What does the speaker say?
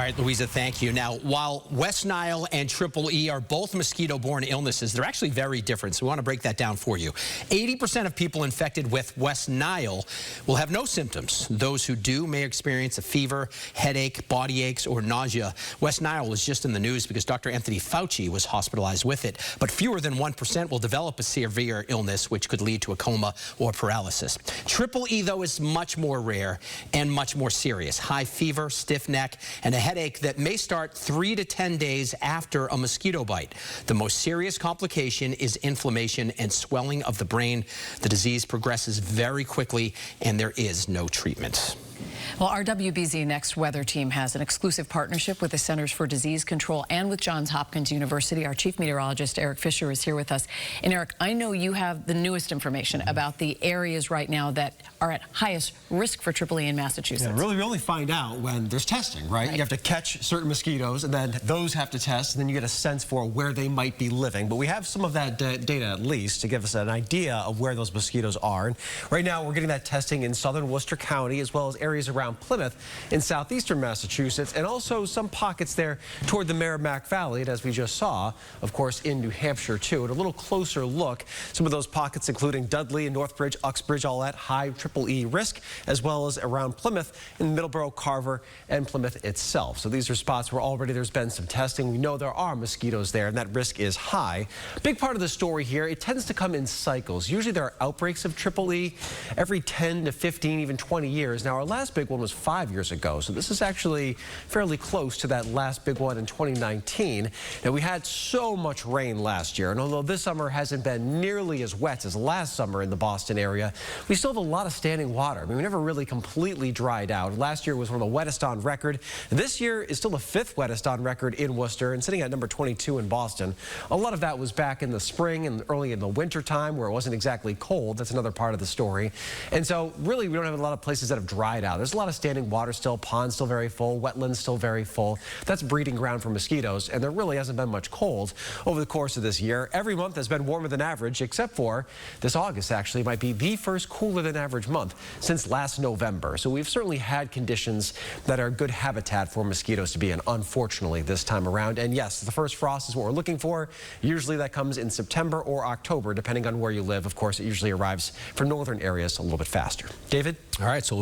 right, Louisa, thank you. Now, while West Nile and Triple E are both mosquito-borne illnesses, they're actually very different, so we want to break that down for you. 80% of people infected with West Nile will have no symptoms. Those who do may experience a fever, headache, body aches, or nausea. West Nile was just in the news because Dr. Anthony Fauci was hospitalized with it, but fewer than 1% will develop a severe illness, which could lead to a coma or paralysis. Triple E, though, is much more rare and much more serious. High fever, stiff neck, and a headache that may start 3 to 10 days after a mosquito bite. The most serious complication is inflammation and swelling of the brain. The disease progresses very quickly, and there is no treatment. Well, our WBZ Next Weather team has an exclusive partnership with the Centers for Disease Control and with Johns Hopkins University. Our chief meteorologist, Eric Fisher, is here with us. And Eric, I know you have the newest information about the areas right now that are at highest risk for Triple E in Massachusetts. Yeah, really, we only find out when there's testing, right? You have to catch certain mosquitoes, and then those have to test, and then you get a sense for where they might be living. But we have some of that data, at least, to give us an idea of where those mosquitoes are. And right now, we're getting that testing in southern Worcester County, as well as areas around Plymouth in southeastern Massachusetts, and also some pockets there toward the Merrimack Valley, and as we just saw, of course, in New Hampshire, too. And a little closer look, some of those pockets, including Dudley and Northbridge, Uxbridge, all at high Triple E risk, as well as around Plymouth in Middleborough, Carver, and Plymouth itself. So these are spots where already there's been some testing. We know there are mosquitoes there, and that risk is high. Big part of the story here, it tends to come in cycles. Usually there are outbreaks of Triple E every 10 to 15, even 20 years. Now, our last big one was 5 years ago, so this is actually fairly close to that last big one in 2019. Now, we had so much rain last year, and although this summer hasn't been nearly as wet as last summer in the Boston area, we still have a lot of standing water. I mean, we never really completely dried out. Last year was one of the wettest on record. This year is still the 5th wettest on record in Worcester and sitting at number 22 in Boston. A lot of that was back in the spring and early in the winter time where it wasn't exactly cold. That's another part of the story. And so really we don't have a lot of places that have dried out. There's a lot of standing water still, ponds still very full, wetlands still very full. That's breeding ground for mosquitoes, and there really hasn't been much cold over the course of this year. Every month has been warmer than average, except for this August actually might be the first cooler than average month since last November. So we've certainly had conditions that are good habitat for mosquitoes to be in, unfortunately, this time around. And yes, the first frost is what we're looking for. Usually that comes in September or October, depending on where you live. Of course, it usually arrives for northern areas a little bit faster. David? All right, so